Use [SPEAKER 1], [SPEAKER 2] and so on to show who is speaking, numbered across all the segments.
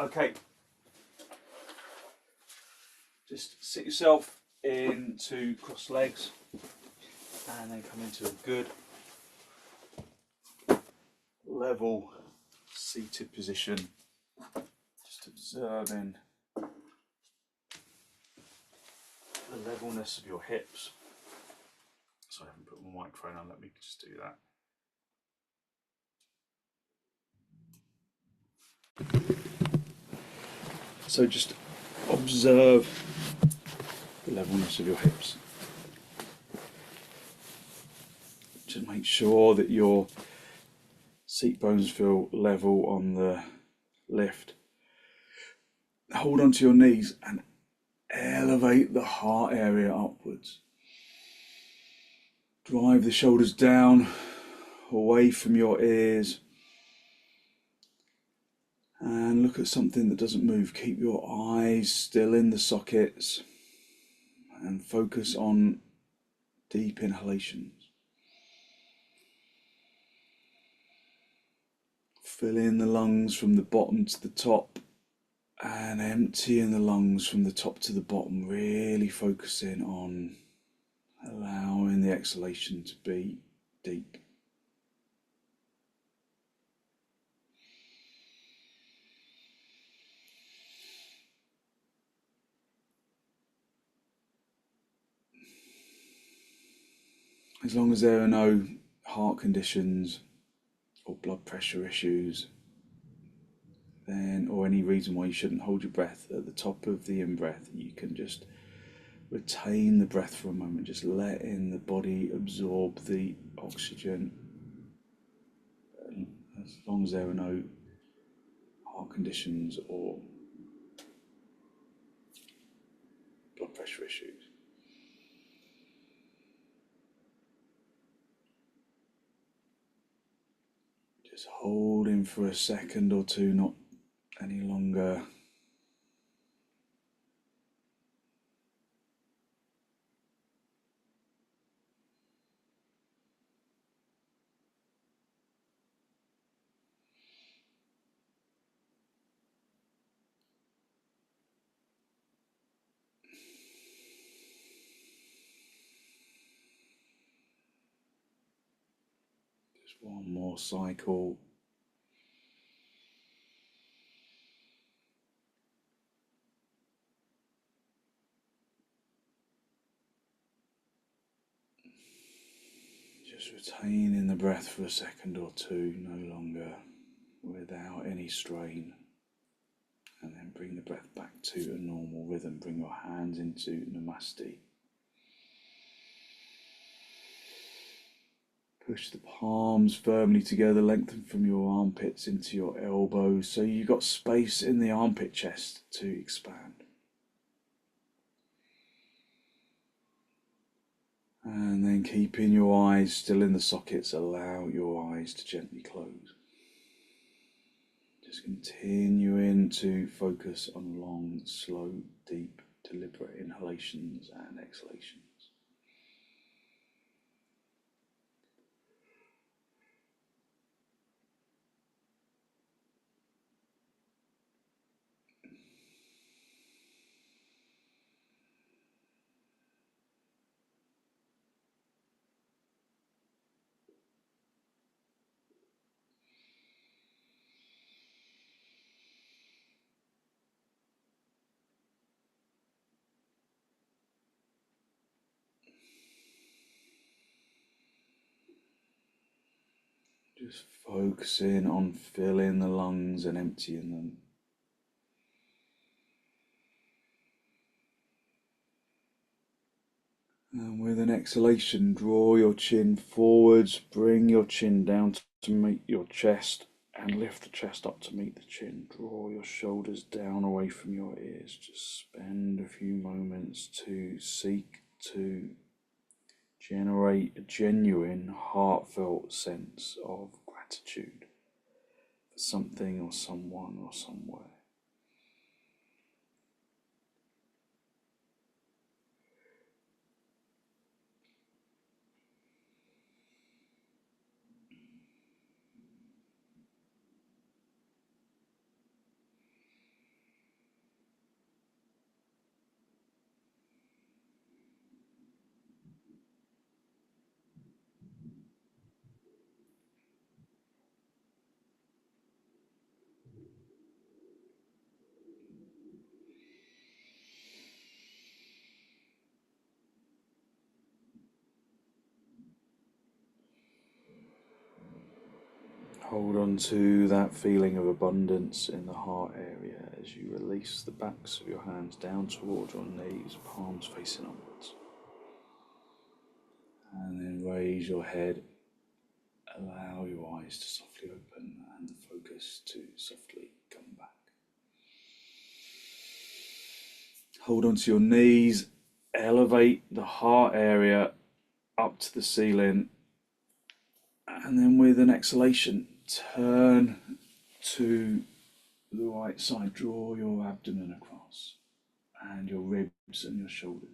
[SPEAKER 1] Okay, just sit yourself into cross legs and then come into a good level seated position, just observing the levelness of your hips. So I haven't put my microphone on, let me just do that. So just observe the levelness of your hips. Just make sure that your seat bones feel level on the lift. Hold onto your knees and elevate the heart area upwards. Drive the shoulders down, away from your ears. And look at something that doesn't move. Keep your eyes still in the sockets and focus on deep inhalations. Fill in the lungs from the bottom to the top and empty in the lungs from the top to the bottom, really focusing on allowing the exhalation to be deep. As long as there are no heart conditions or blood pressure issues, then, or any reason why you shouldn't hold your breath at the top of the in-breath, you can just retain the breath for a moment, just letting the body absorb the oxygen. As long as there are no heart conditions or blood pressure issues. Just holding for a second or two, not any longer. Just one more cycle. Just retaining the breath for a second or two, no longer, without any strain. And then bring the breath back to a normal rhythm. Bring your hands into Namaste. Push the palms firmly together, lengthen from your armpits into your elbows, so you've got space in the armpit chest to expand. And then keeping your eyes still in the sockets, allow your eyes to gently close. Just continuing to focus on long, slow, deep, deliberate inhalations and exhalations. Just focusing on filling the lungs and emptying them. And with an exhalation, draw your chin forwards, bring your chin down to meet your chest, and lift the chest up to meet the chin. Draw your shoulders down away from your ears. Just spend a few moments to seek to generate a genuine, heartfelt sense of gratitude for something or someone or somewhere. Hold on to that feeling of abundance in the heart area as you release the backs of your hands down towards your knees, palms facing upwards. And then raise your head, allow your eyes to softly open and the focus to softly come back. Hold on to your knees, elevate the heart area up to the ceiling, and then with an exhalation, turn to the right side, draw your abdomen across and your ribs and your shoulders.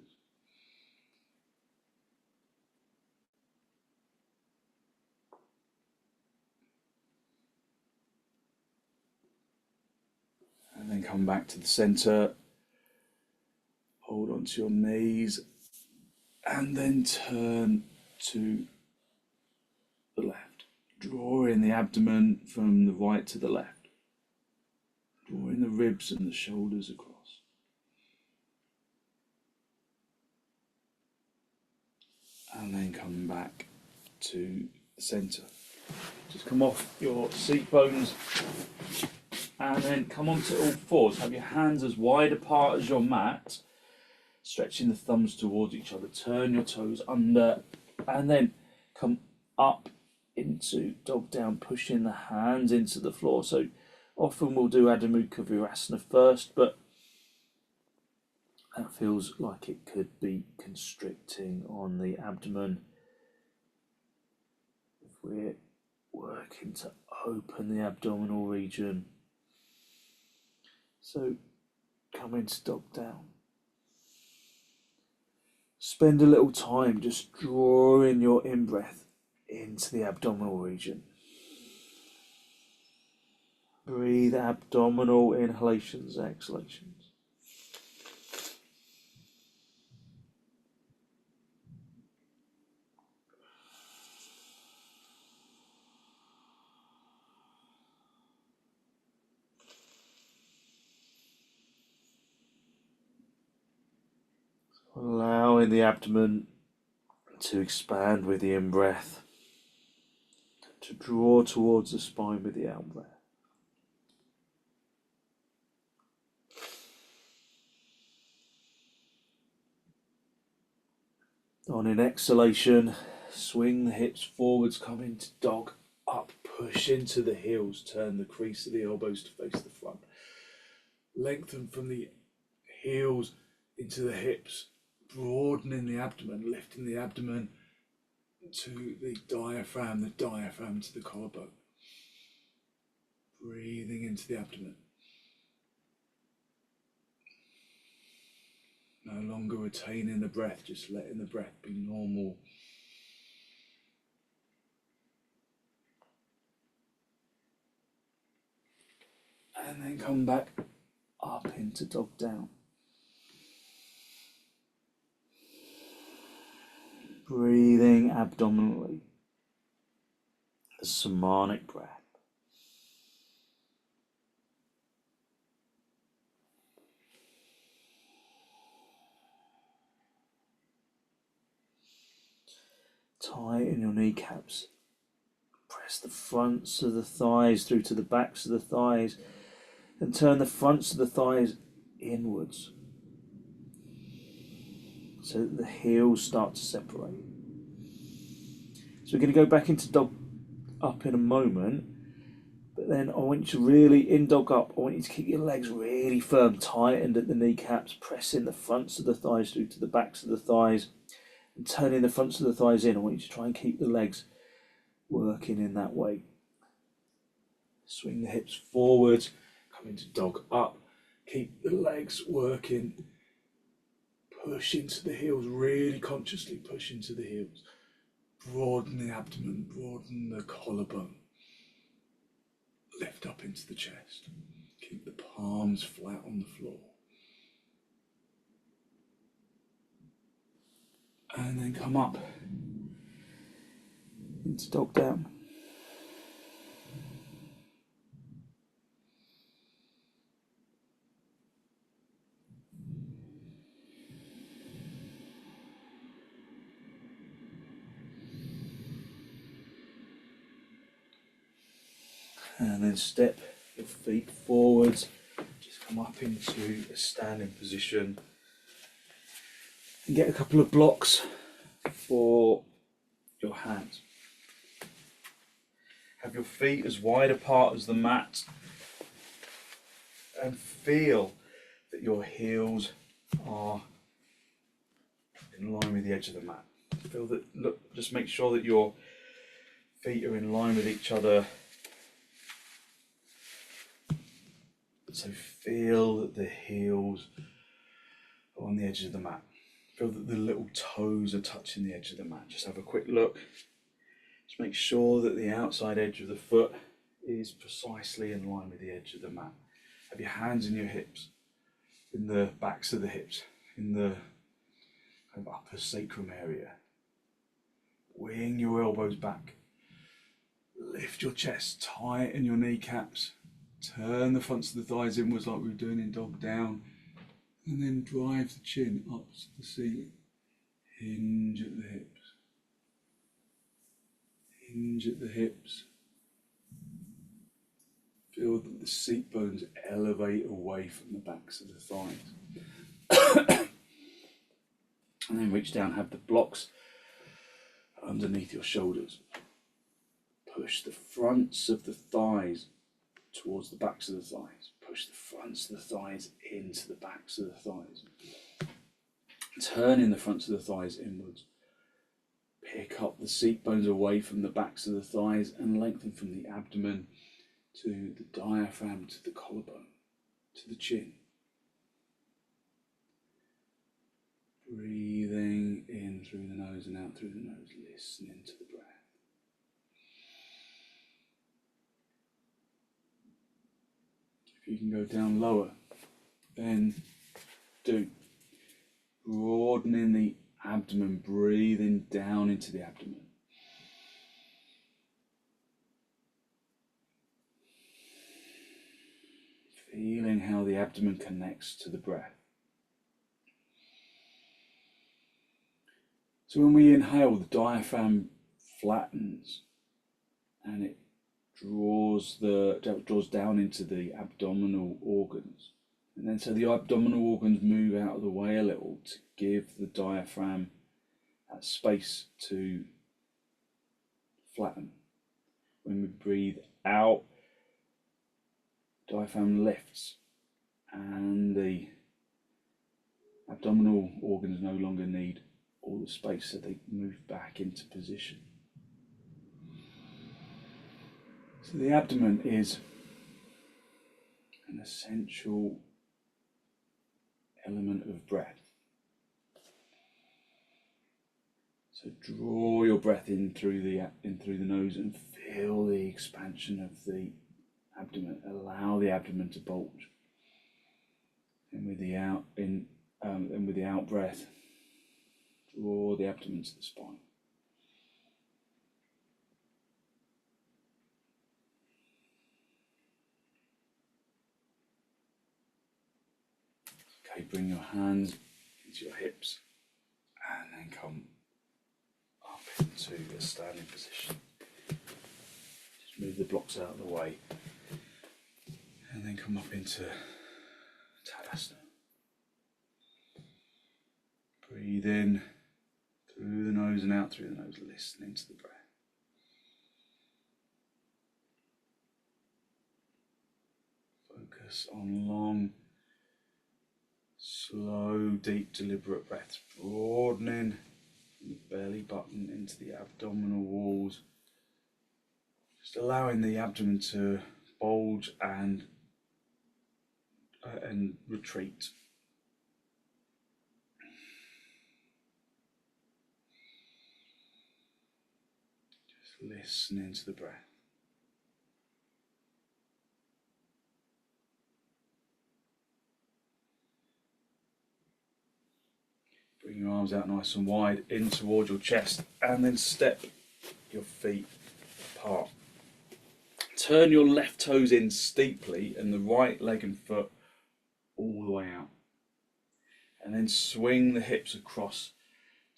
[SPEAKER 1] And then come back to the center, hold on to your knees, and then turn to the left. Draw in the abdomen from the right to the left. Draw in the ribs and the shoulders across. And then come back to the center. Just come off your seat bones and then come onto all fours. Have your hands as wide apart as your mat, stretching the thumbs towards each other. Turn your toes under and then come up into dog down, pushing the hands into the floor. So often we'll do Adho Mukha Virasana first, but that feels like it could be constricting on the abdomen. If we're working to open the abdominal region. So come into dog down. Spend a little time just drawing your in-breath into the abdominal region. Breathe abdominal inhalations, exhalations. Allowing the abdomen to expand with the in-breath, to draw towards the spine with the out-breath. On an exhalation, swing the hips forwards, come into dog, up, push into the heels, turn the crease of the elbows to face the front. Lengthen from the heels into the hips, broadening the abdomen, lifting the abdomen to the diaphragm to the collarbone. Breathing into the abdomen. No longer retaining the breath, just letting the breath be normal. And then come back up into dog down. Breathing abdominally. A samanic breath. Tighten your kneecaps. Press the fronts of the thighs through to the backs of the thighs and turn the fronts of the thighs inwards so that the heels start to separate. So we're going to go back into dog up in a moment, but then I want you to really, in dog up, I want you to keep your legs really firm, tightened at the kneecaps, pressing the fronts of the thighs through to the backs of the thighs and turning the fronts of the thighs in. I want you to try and keep the legs working in that way. Swing the hips forward, come into dog up, keep the legs working, push into the heels, really consciously push into the heels. Broaden the abdomen, broaden the collarbone. Lift up into the chest. Keep the palms flat on the floor. And then come up into dog down. And then step your feet forwards. Just come up into a standing position. And get a couple of blocks for your hands. Have your feet as wide apart as the mat. And feel that your heels are in line with the edge of the mat. Feel that, look, just make sure that your feet are in line with each other. So feel that the heels are on the edge of the mat. Feel that the little toes are touching the edge of the mat. Just have a quick look. Just make sure that the outside edge of the foot is precisely in line with the edge of the mat. Have your hands in your hips, in the backs of the hips, in the kind of upper sacrum area. Wing your elbows back. Lift your chest, tighten your kneecaps. Turn the fronts of the thighs inwards like we were doing in dog down. And then drive the chin up to the ceiling. Hinge at the hips. Hinge at the hips. Feel that the seat bones elevate away from the backs of the thighs. And then reach down, have the blocks underneath your shoulders. Push the fronts of the thighs towards the backs of the thighs. Push the fronts of the thighs into the backs of the thighs. Turning the fronts of the thighs inwards. Pick up the seat bones away from the backs of the thighs and lengthen from the abdomen to the diaphragm, to the collarbone, to the chin. Breathing in through the nose and out through the nose, listening to the breath. If you can go down lower, then do. Broadening the abdomen, breathing down into the abdomen. Feeling how the abdomen connects to the breath. So when we inhale, the diaphragm flattens and it draws down into the abdominal organs. And then so the abdominal organs move out of the way a little to give the diaphragm that space to flatten. When we breathe out, diaphragm lifts and the abdominal organs no longer need all the space, so they move back into position. So the abdomen is an essential element of breath. So draw your breath in through the nose and feel the expansion of the abdomen. Allow the abdomen to bulge. And with the out breath, draw the abdomen to the spine. Okay, bring your hands into your hips and then come up into a standing position. Just move the blocks out of the way and then come up into Tadasana. Breathe in through the nose and out through the nose, listening to the breath. Focus on long, slow, deep, deliberate breaths, broadening from the belly button into the abdominal walls. Just allowing the abdomen to bulge and retreat. Listening to the breath. Bring your arms out nice and wide in towards your chest and then step your feet apart. Turn your left toes in steeply and the right leg and foot all the way out. And then swing the hips across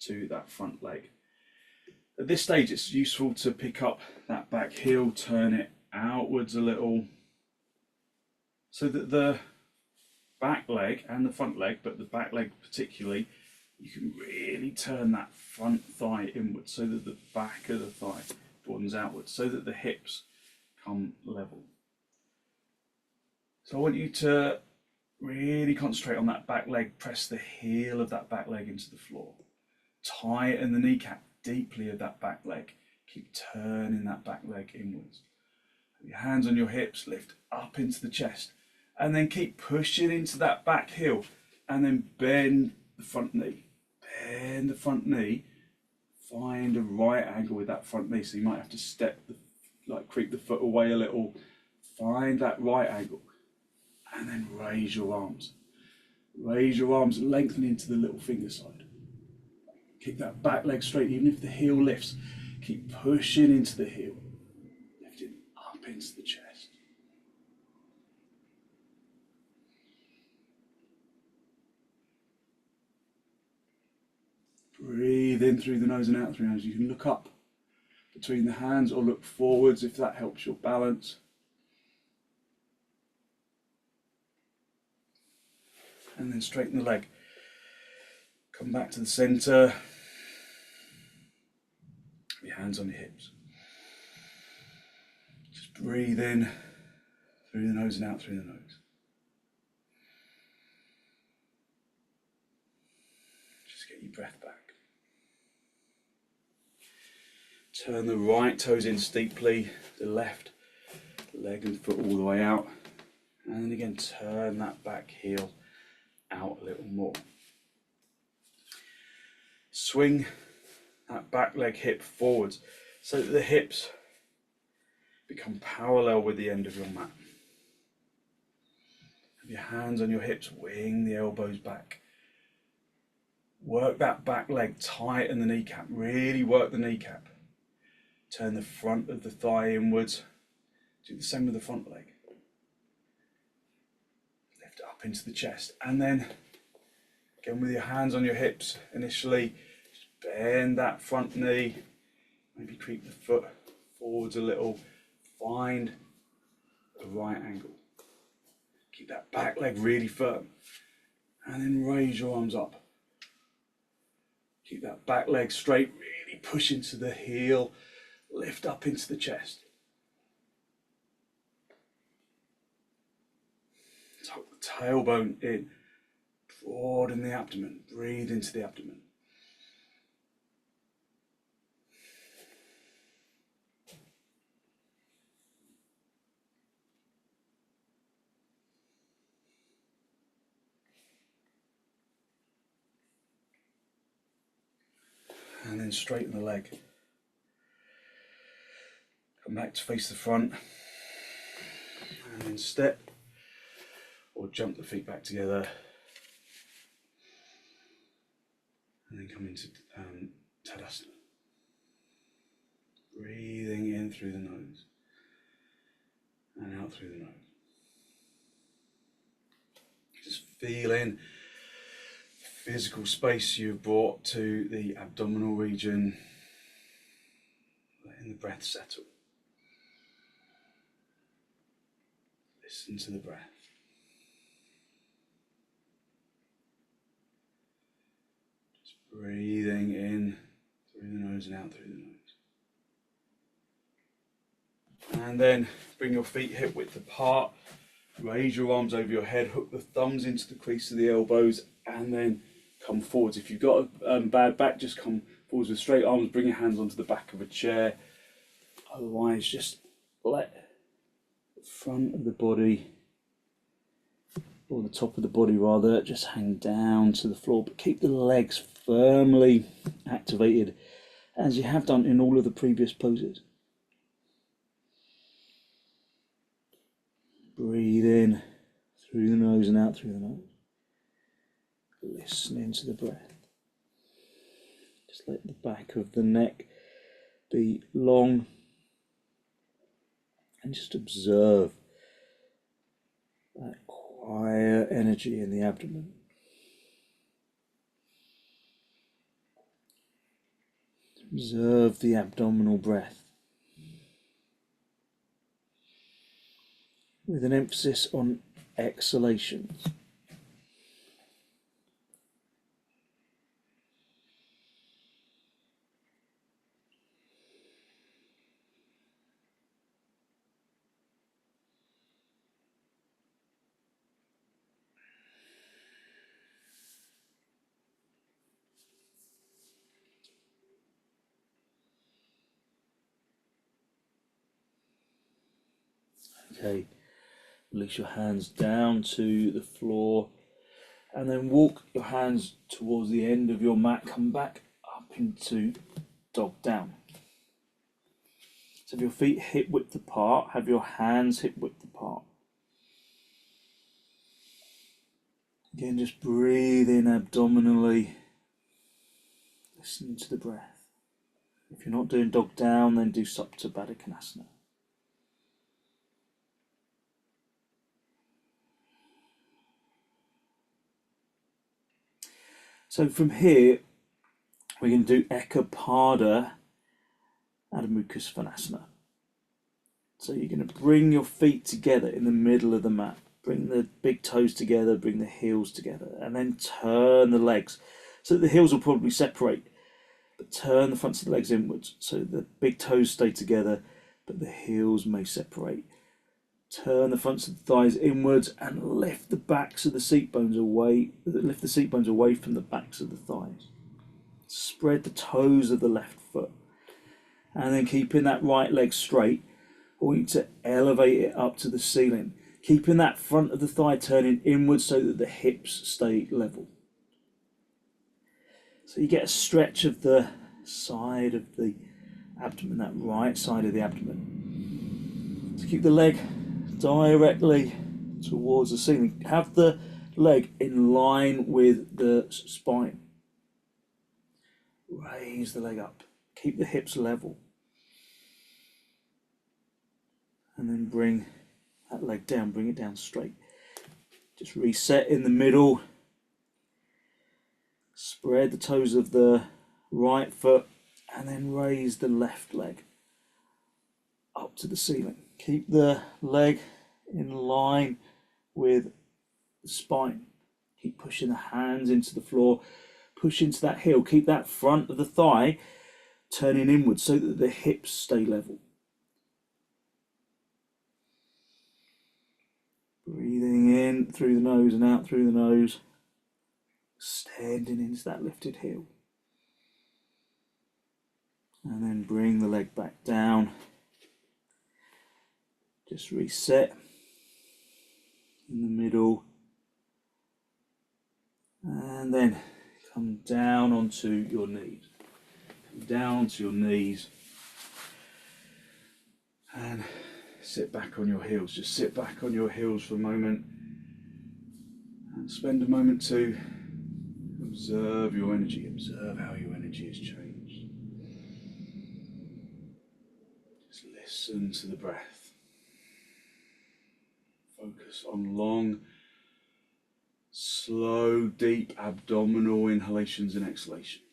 [SPEAKER 1] to that front leg. At this stage, it's useful to pick up that back heel, turn it outwards a little, so that the back leg and the front leg, but the back leg particularly, you can really turn that front thigh inwards so that the back of the thigh broadens outwards, so that the hips come level. So I want you to really concentrate on that back leg, press the heel of that back leg into the floor. Tighten the kneecap deeply of that back leg. Keep turning that back leg inwards. Your hands on your hips, lift up into the chest, and then keep pushing into that back heel, and then bend the front knee. Bend the front knee. Find a right angle with that front knee, so you might have to step, creep the foot away a little. Find that right angle, and then raise your arms. Raise your arms, lengthen into the little finger side. Keep that back leg straight, even if the heel lifts. Keep pushing into the heel, lifting up into the chest. Breathe in through the nose and out through the nose. You can look up between the hands or look forwards if that helps your balance. And then straighten the leg. Come back to the center. Your hands on your hips. Just breathe in through the nose and out through the nose. Just get your breath back. Turn the right toes in steeply, the left leg and foot all the way out. And then again, turn that back heel out a little more. Swing that back leg hip forwards so that the hips become parallel with the end of your mat. Have your hands on your hips, wing the elbows back. Work that back leg, tighten the kneecap, really work the kneecap. Turn the front of the thigh inwards. Do the same with the front leg. Lift up into the chest, and then again with your hands on your hips initially, just bend that front knee, maybe creep the foot forwards a little, find the right angle. Keep that back leg really firm, and then raise your arms up. Keep that back leg straight, really push into the heel, lift up into the chest. Tuck the tailbone in, broaden the abdomen, breathe into the abdomen. And then straighten the leg. Come back to face the front, and then step or jump the feet back together, and then come into Tadasana. Breathing in through the nose and out through the nose. Just feeling the physical space you've brought to the abdominal region, letting the breath settle. Listen to the breath. Just breathing in through the nose and out through the nose. And then bring your feet hip width apart. Raise your arms over your head. Hook the thumbs into the crease of the elbows, and then come forwards. If you've got a bad back, just come forwards with straight arms. Bring your hands onto the back of a chair. Otherwise, just let the front of the body, or the top of the body rather, just hang down to the floor, but keep the legs firmly activated as you have done in all of the previous poses. Breathe in through the nose and out through the nose. Listening to the breath. Just let the back of the neck be long, and just observe that quiet energy in the abdomen. Observe the abdominal breath. with an emphasis on exhalation. Okay, release your hands down to the floor and then walk your hands towards the end of your mat. Come back up into dog down. So have your feet hip width apart, have your hands hip width apart. Again, just breathe in abdominally, listen to the breath. If you're not doing dog down, then do supta baddha. So from here, we're going to do ekapada adho svanasana. So you're going to bring your feet together in the middle of the mat. Bring the big toes together, bring the heels together, and then turn the legs. So the heels will probably separate, but turn the fronts of the legs inwards. So the big toes stay together, but the heels may separate. Turn the fronts of the thighs inwards and lift the backs of the seat bones away. Lift the seat bones away from the backs of the thighs. Spread the toes of the left foot. And then keeping that right leg straight, I want you to elevate it up to the ceiling. Keeping that front of the thigh turning inwards so that the hips stay level. So you get a stretch of the side of the abdomen, that right side of the abdomen. So keep the leg directly towards the ceiling. Have the leg in line with the spine. Raise the leg up. Keep the hips level. And then bring that leg down, bring it down straight. Just reset in the middle. Spread the toes of the right foot and then raise the left leg up to the ceiling. Keep the leg in line with the spine. Keep pushing the hands into the floor. Push into that heel. Keep that front of the thigh turning inwards so that the hips stay level. Breathing in through the nose and out through the nose. Standing into that lifted heel. And then bring the leg back down. Just reset in the middle. And then come down onto your knees. Come down onto your knees. And sit back on your heels. Just sit back on your heels for a moment. And spend a moment to observe your energy. Observe how your energy has changed. Just listen to the breath. Focus on long, slow, deep abdominal inhalations and exhalations.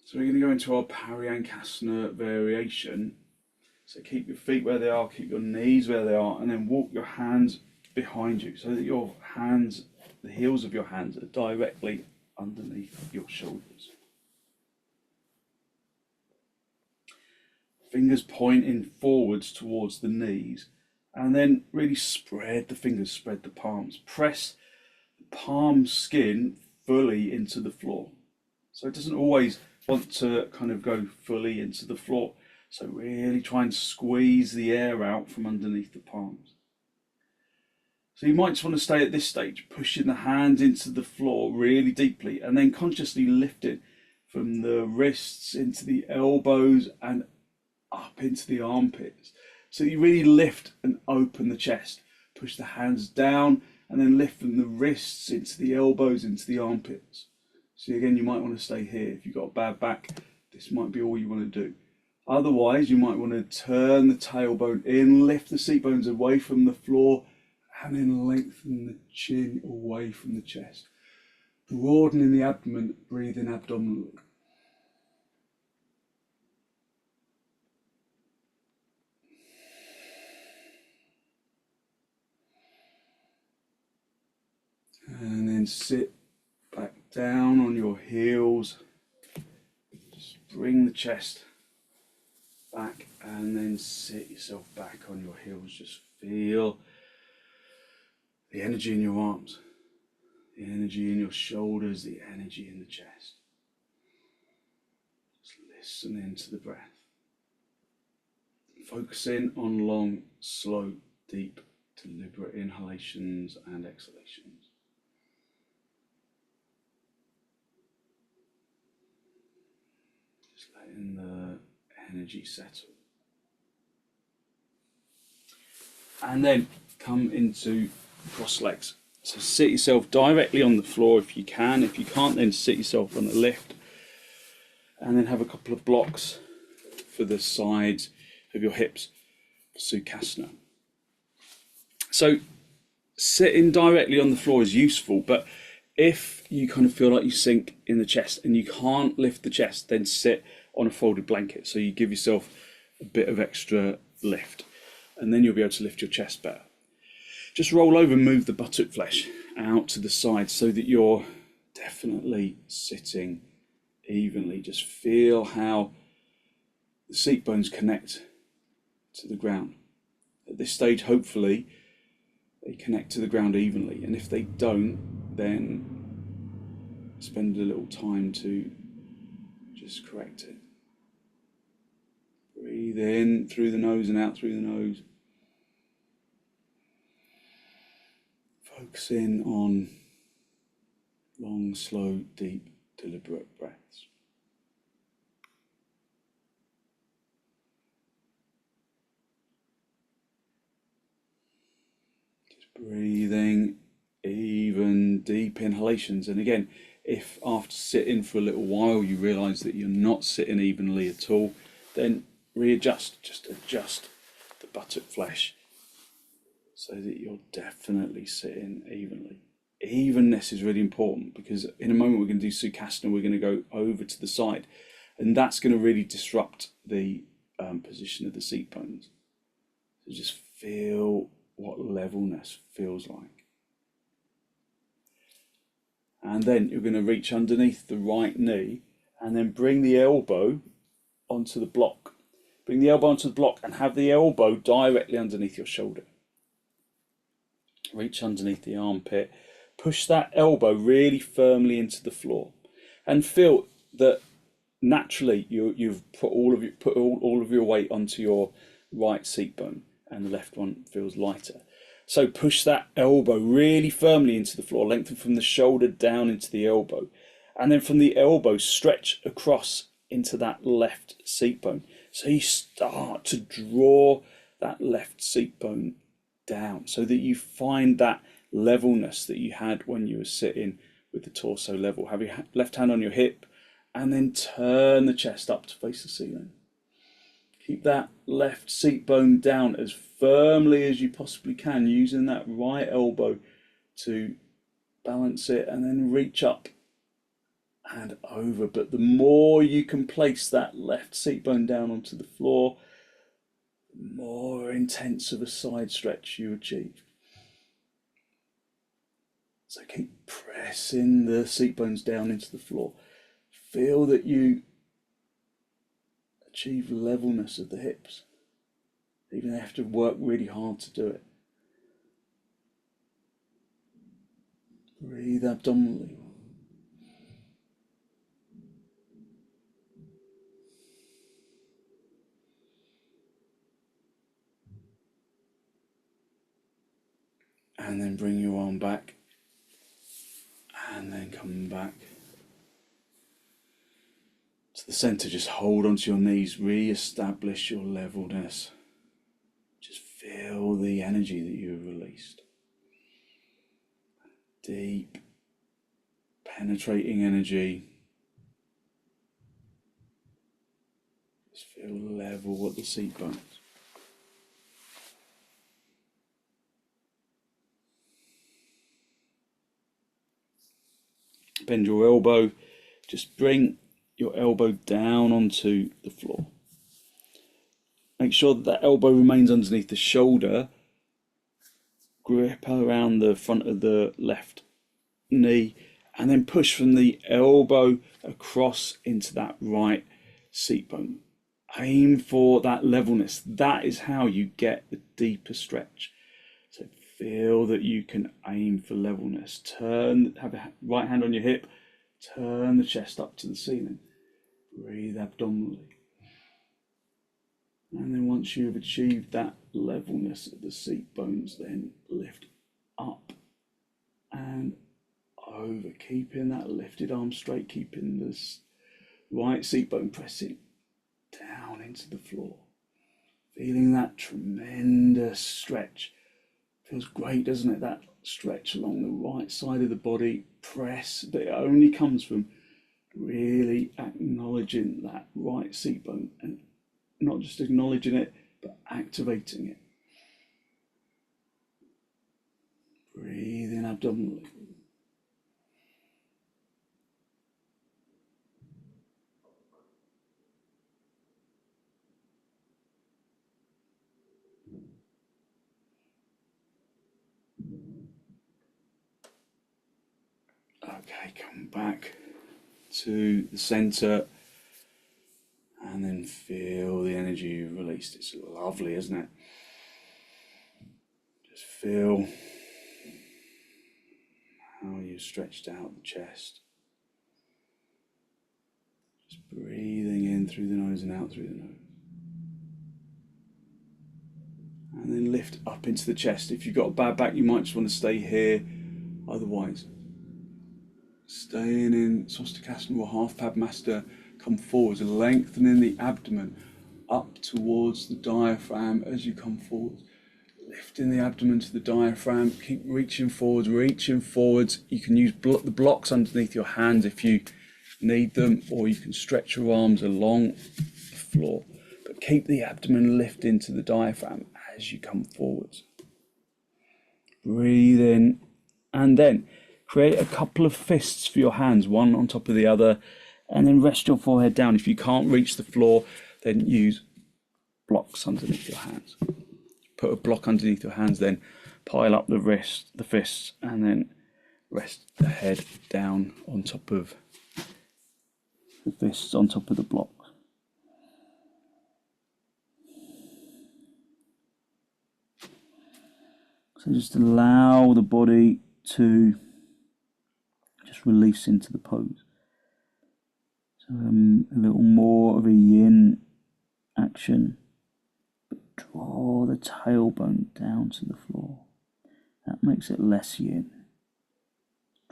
[SPEAKER 1] So we're going to go into our paryankasana variation. So keep your feet where they are, keep your knees where they are, and then walk your hands behind you so that your hands, the heels of your hands, are directly underneath your shoulders. Fingers pointing forwards towards the knees, and then really spread the fingers, spread the palms. Press the palm skin fully into the floor. So it doesn't always want to kind of go fully into the floor. So really try and squeeze the air out from underneath the palms. So you might just want to stay at this stage, pushing the hands into the floor really deeply and then consciously lifting from the wrists into the elbows and up into the armpits. So you really lift and open the chest. Push the hands down and then lift from the wrists into the elbows, into the armpits. So again, you might want to stay here. If you've got a bad back, this might be all you want to do. Otherwise, you might want to turn the tailbone in, lift the seat bones away from the floor, and then lengthen the chin away from the chest. Broadening the abdomen, breathing abdominally. And then sit back down on your heels. Just bring the chest back and then sit yourself back on your heels. Just feel the energy in your arms, the energy in your shoulders, the energy in the chest. Just listen into the breath. Focusing on long, slow, deep, deliberate inhalations and exhalations. Just letting the energy settle. And then come into cross legs. So sit yourself directly on the floor if you can. If you can't, then sit yourself on a lift. And then have a couple of blocks for the sides of your hips, sukhasana. So sitting directly on the floor is useful, but if you kind of feel like you sink in the chest and you can't lift the chest, then sit on a folded blanket. So you give yourself a bit of extra lift, and then you'll be able to lift your chest better. Just roll over and move the buttock flesh out to the side so that you're definitely sitting evenly. Just feel how the seat bones connect to the ground. At this stage, hopefully, they connect to the ground evenly. And if they don't, then spend a little time to just correct it. Breathe in through the nose and out through the nose. Focus in on long, slow, deep, deliberate breaths. Just breathing even, deep inhalations. And again, if after sitting for a little while you realise that you're not sitting evenly at all, then readjust, just adjust the buttock flesh so that you're definitely sitting evenly. Evenness is really important because in a moment we're going to do sukhasana, we're going to go over to the side, and that's going to really disrupt the position of the seat bones. So just feel what levelness feels like. And then you're going to reach underneath the right knee and then bring the elbow onto the block. Bring the elbow onto the block and have the elbow directly underneath your shoulder. Reach underneath the armpit. Push that elbow really firmly into the floor and feel that naturally you've put all of your weight onto your right seat bone and the left one feels lighter. So push that elbow really firmly into the floor, lengthen from the shoulder down into the elbow, and then from the elbow stretch across into that left seat bone. So you start to draw that left seat bone down so that you find that levelness that you had when you were sitting with the torso level. Have your left hand on your hip and then turn the chest up to face the ceiling. Keep that left seat bone down as firmly as you possibly can, using that right elbow to balance it and then reach up and over. But the more you can place that left seat bone down onto the floor, the more intense of a side stretch you achieve. So keep pressing the seat bones down into the floor. Feel that you achieve levelness of the hips, even if you have to work really hard to do it. Breathe abdominally. And then bring your arm back. And then come back to the center. Just hold onto your knees. Re-establish your levelness. Just feel the energy that you have released. Deep, penetrating energy. Just Feel level at the seat bones. Bend your elbow. Just bring your elbow down onto the floor. Make sure that elbow remains underneath the shoulder. Grip around the front of the left knee, and then push from the elbow across into that right seat bone. Aim for that levelness. That is how you get the deeper stretch. So feel that you can aim for levelness. Have a right hand on your hip, turn the chest up to the ceiling. Breathe abdominally. And then once you've achieved that levelness of the seat bones, then lift up and over, keeping that lifted arm straight, keeping this right seat bone pressing down into the floor. Feeling that tremendous stretch. Feels great, doesn't it? That stretch along the right side of the body, press, but it only comes from really acknowledging that right seat bone, and not just acknowledging it, but activating it. Breathe in abdominally. Okay, come back to the center and then feel the energy you've released. It's lovely, isn't it? Just feel how you've stretched out the chest. Just breathing in through the nose and out through the nose. And then lift up into the chest. If you've got a bad back, you might just want to stay here. Otherwise, staying in swastikasana or half padmasana, come forwards, lengthening the abdomen up towards the diaphragm as you come forwards. Lifting the abdomen to the diaphragm, keep reaching forwards. You can use the blocks underneath your hands if you need them, or you can stretch your arms along the floor. But keep the abdomen lifting to the diaphragm as you come forwards. Breathe in, and then create a couple of fists for your hands, one on top of the other, and then rest your forehead down. If you can't reach the floor, then use blocks underneath your hands. Put a block underneath your hands, then pile up the fists, and then rest the head down on top of the fists, on top of the block. So just allow the body to just release into the pose. So a little more of a yin action, but draw the tailbone down to the floor. That makes it less yin.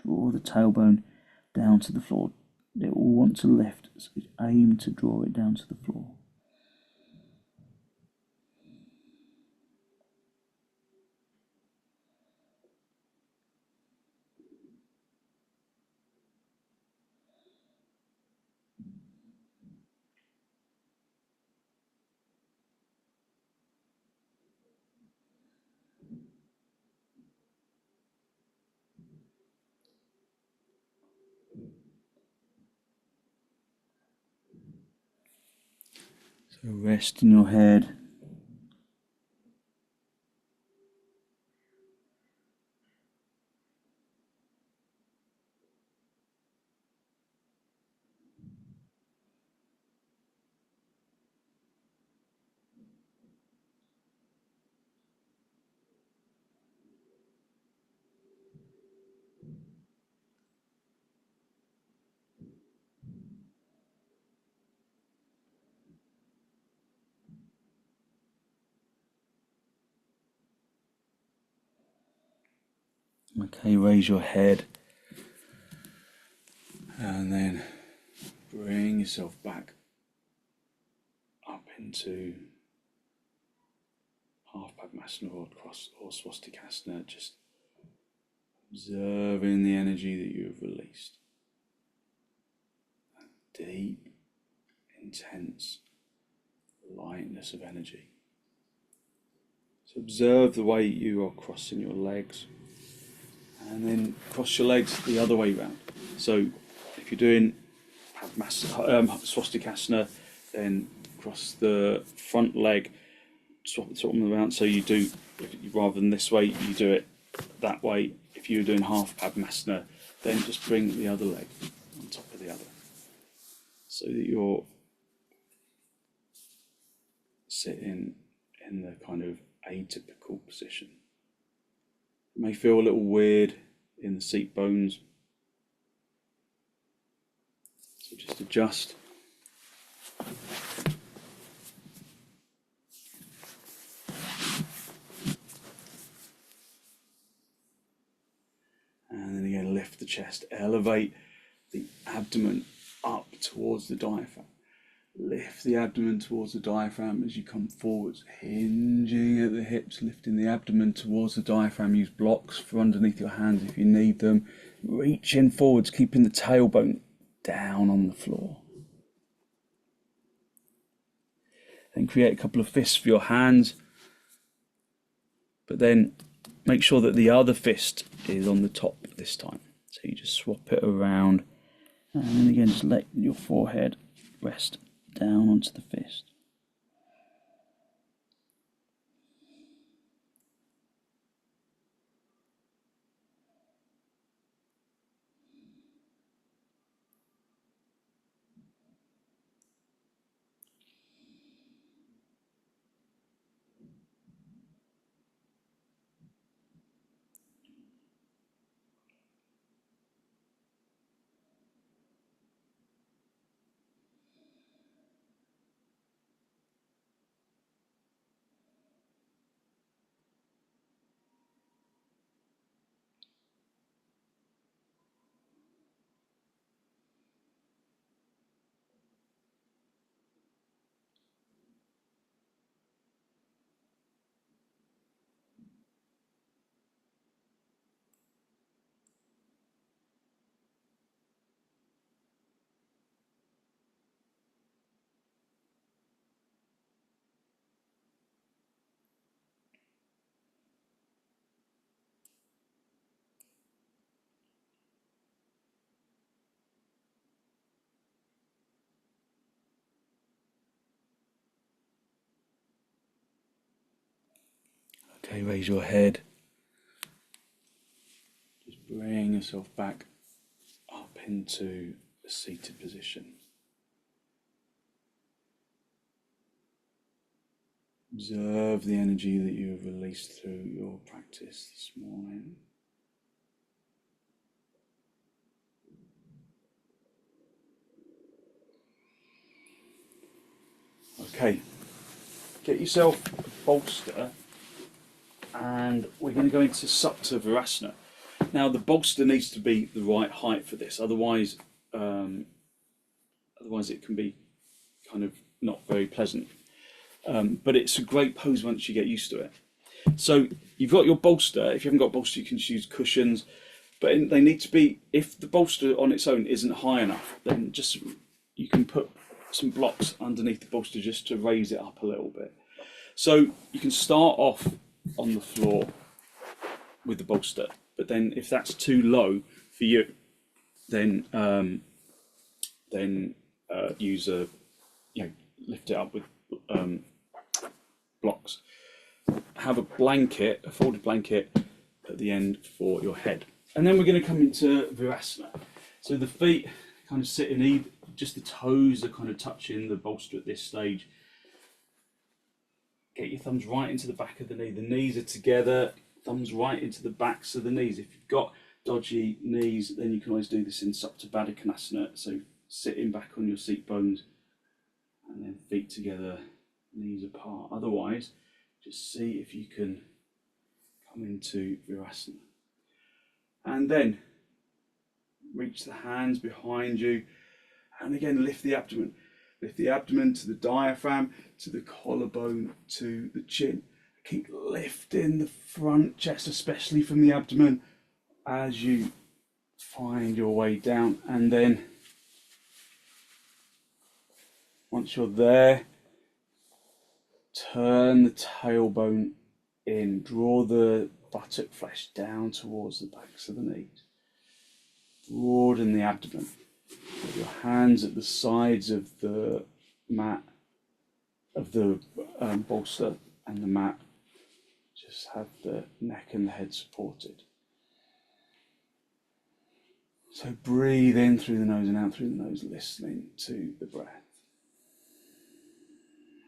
[SPEAKER 1] Draw the tailbone down to the floor. It will want to lift, so aim to draw it down to the floor. So rest in your head. Okay, raise your head and then bring yourself back up into half padmasana or cross or swastikasana, just observing the energy that you have released. That deep, intense lightness of energy. So observe the way you are crossing your legs, and then cross your legs the other way round. So if you're doing swastikasana, then cross the front leg, swap them around. So you do, rather than this way, you do it that way. If you're doing half abdominal, then just bring the other leg on top of the other, so that you're sitting in the kind of atypical position. It may feel a little weird in the seat bones, so just adjust. And then again, lift the chest, elevate the abdomen up towards the diaphragm. Lift the abdomen towards the diaphragm as you come forwards, hinging at the hips, lifting the abdomen towards the diaphragm. Use blocks for underneath your hands if you need them. Reaching forwards, keeping the tailbone down on the floor. Then create a couple of fists for your hands, but then make sure that the other fist is on the top this time. So you just swap it around, and then again just let your forehead rest down onto the fist. Okay, raise your head. Just bring yourself back up into a seated position. Observe the energy that you have released through your practice this morning. Okay, get yourself a bolster, and we're going to go into supta virasana. Now the bolster needs to be the right height for this, otherwise it can be kind of not very pleasant. But it's a great pose once you get used to it. So you've got your bolster. If you haven't got a bolster, you can use cushions, but they need to be, if the bolster on its own isn't high enough, then just you can put some blocks underneath the bolster just to raise it up a little bit. So you can start off on the floor with the bolster, but then if that's too low for you, then use lift it up with blocks. Have a blanket, a folded blanket at the end for your head. And then we're going to come into virasana. So the feet kind of sit in either, just the toes are kind of touching the bolster at this stage. Get your thumbs right into the back of the knee. The knees are together, thumbs right into the backs of the knees. If you've got dodgy knees, then you can always do this in supta paryankasana. So sitting back on your seat bones and then feet together, knees apart. Otherwise, just see if you can come into virasana. And then reach the hands behind you, and again lift the abdomen. Lift the abdomen to the diaphragm, to the collarbone, to the chin. Keep lifting the front chest, especially from the abdomen, as you find your way down. And then once you're there, Turn the tailbone in, draw the buttock flesh down towards the backs of the knees. Broaden the abdomen. Put your hands at the sides of the mat, of the bolster and the mat. Just have the neck and the head supported. So breathe in through the nose and out through the nose, listening to the breath.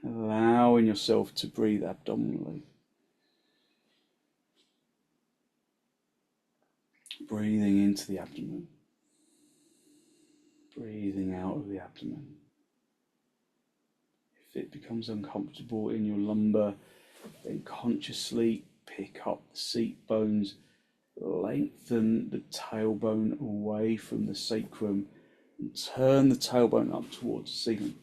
[SPEAKER 1] Allowing yourself to breathe abdominally. Breathing into the abdomen. Breathing out of the abdomen. If it becomes uncomfortable in your lumbar, then consciously pick up the seat bones, lengthen the tailbone away from the sacrum, and turn the tailbone up towards the ceiling.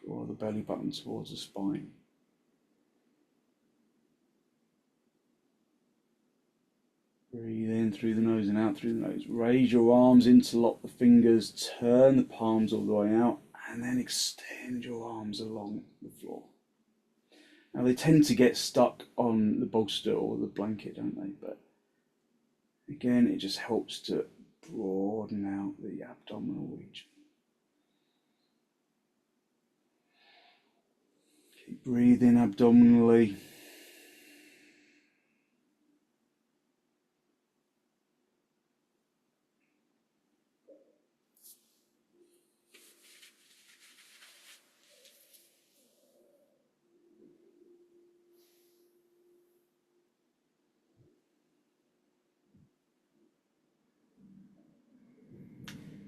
[SPEAKER 1] Draw the belly button towards the spine. Breathe in through the nose and out through the nose. Raise your arms, interlock the fingers, turn the palms all the way out, and then extend your arms along the floor. Now they tend to get stuck on the bolster or the blanket, don't they? But again, it just helps to broaden out the abdominal region. Keep breathing abdominally.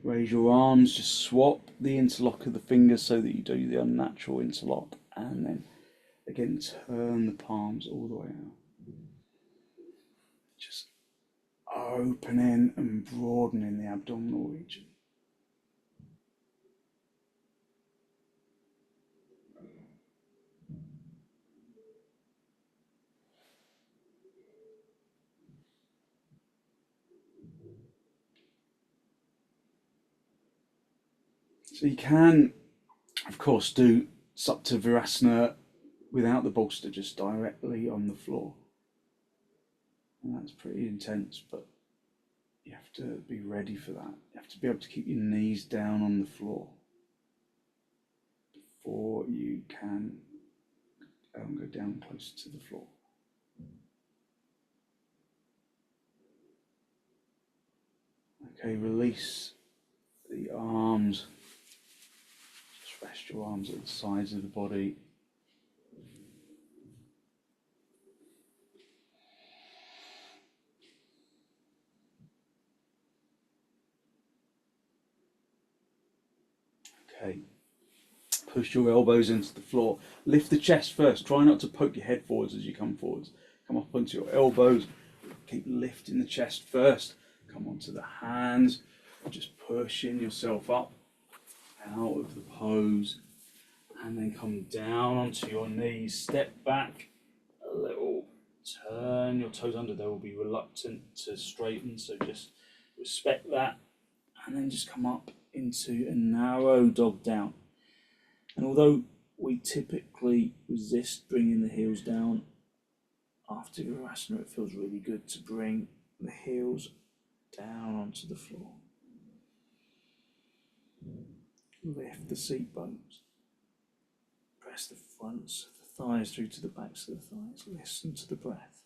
[SPEAKER 1] Raise your arms, just swap the interlock of the fingers so that you do the unnatural interlock, and then again turn the palms all the way out. Just opening and broadening the abdominal region. So you can, of course, do supta virasana without the bolster, just directly on the floor. And that's pretty intense, but you have to be ready for that. You have to be able to keep your knees down on the floor before you can go down close to the floor. Okay, release the arms. Just rest your arms at the sides of the body. Okay, push your elbows into the floor. Lift the chest first. Try not to poke your head forwards as you come forwards. Come up onto your elbows. Keep lifting the chest first. Come onto the hands. Just pushing yourself up out of the pose. And then come down onto your knees. Step back a little. Turn your toes under. They will be reluctant to straighten, so just respect that. And then just come up into a narrow dog down. And although we typically resist bringing the heels down, after Virasana it feels really good to bring the heels down onto the floor. Lift the seat bones. Press the fronts of the thighs through to the backs of the thighs. Listen to the breath.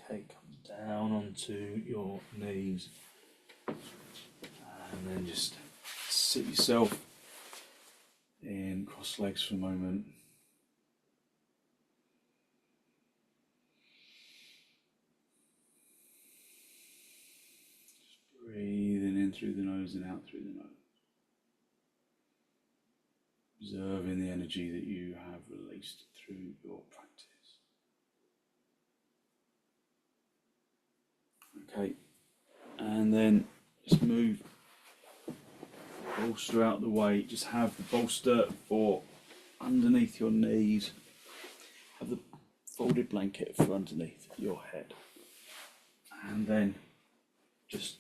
[SPEAKER 1] Okay, come down onto your knees and then just sit yourself in cross legs for a moment. Just breathing in through the nose and out through the nose. observing the energy that you have released through your practice. Okay, and then just move the bolster out of the way. Just have the bolster for underneath your knees. Have the folded blanket for underneath your head. And then just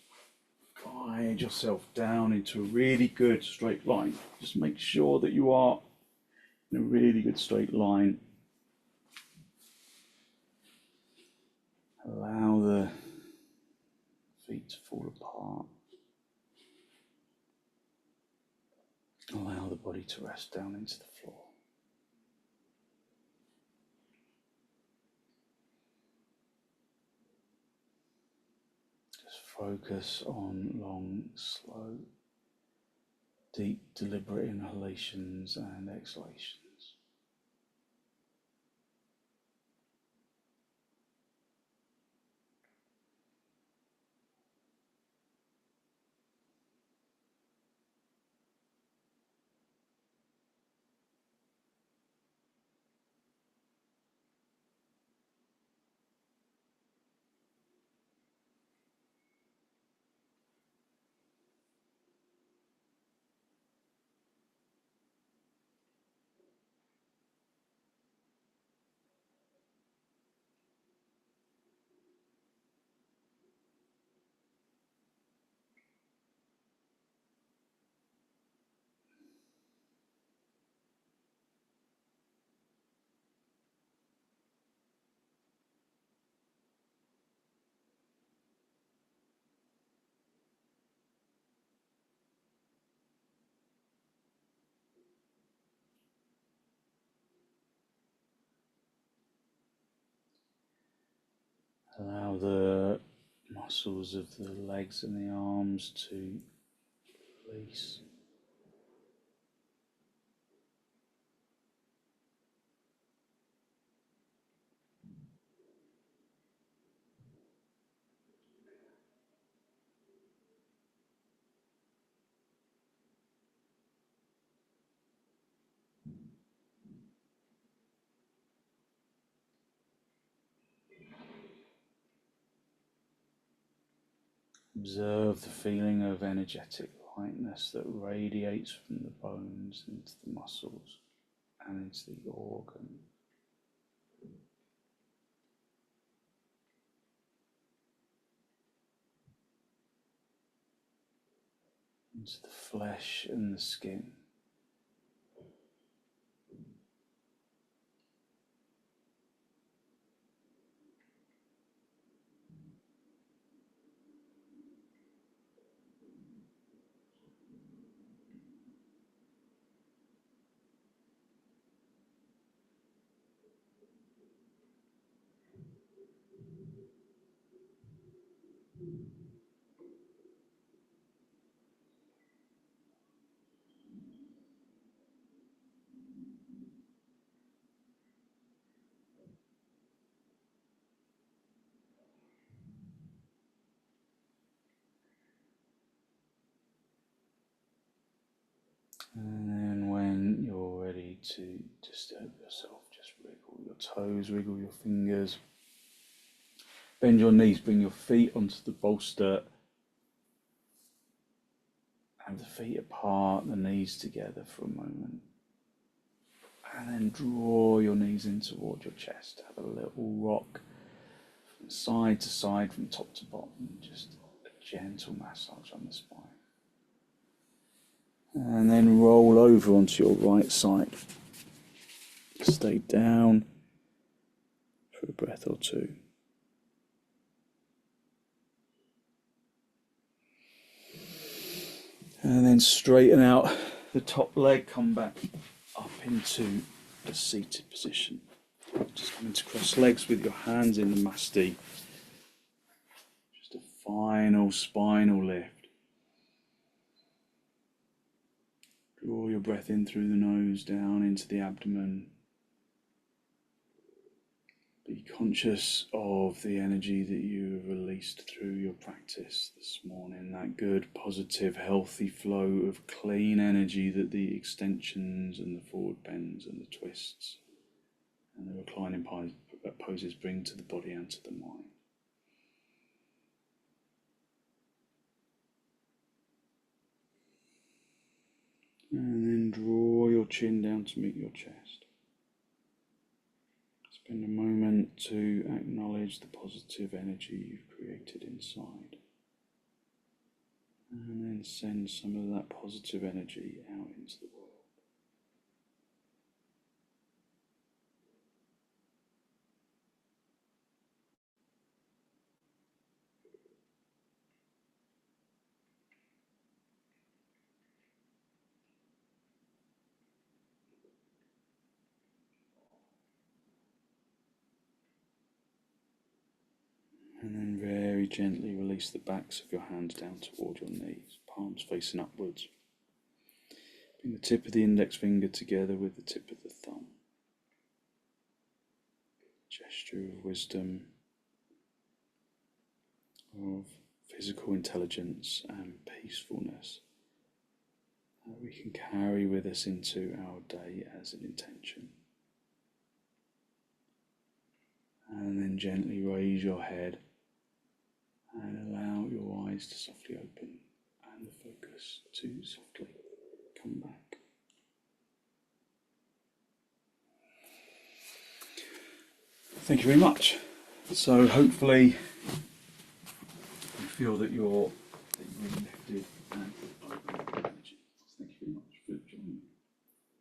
[SPEAKER 1] guide yourself down into a really good straight line. Just make sure that you are in a really good straight line. Allow the feet to fall apart. Allow the body to rest down into the floor. Just focus on long, slow, deep, deliberate inhalations and exhalations. Allow the muscles of the legs and the arms to release. Observe the feeling of energetic lightness that radiates from the bones into the muscles and into the organ. Into the flesh and the skin. And then when you're ready to disturb yourself, just wriggle your toes, wriggle your fingers. Bend your knees, bring your feet onto the bolster. Have the feet apart, the knees together for a moment. And then draw your knees in toward your chest. Have a little rock from side to side, from top to bottom. Just a gentle massage on the spine. And then roll over onto your right side. Stay down for a breath or two. And then straighten out the top leg, come back up into a seated position. Just come into cross legs with your hands in the masti. Just a final spinal lift. Draw your breath in through the nose, down into the abdomen. Be Be conscious of the energy that you have released through your practice this morning, that good, positive, healthy flow of clean energy that the extensions and the forward bends and the twists and the reclining poses bring to the body and to the mind. And then draw your chin down to meet your chest. Spend a moment to acknowledge the positive energy you've created inside. And then send some of that positive energy out into the world. And then very gently release the backs of your hands down toward your knees, palms facing upwards. Bring the tip of the index finger together with the tip of the thumb. Gesture of wisdom, of physical intelligence and peacefulness that we can carry with us into our day as an intention. And then gently raise your head and allow your eyes to softly open and the focus to softly come back. Thank you very much. So hopefully you feel that you're really lifted and open.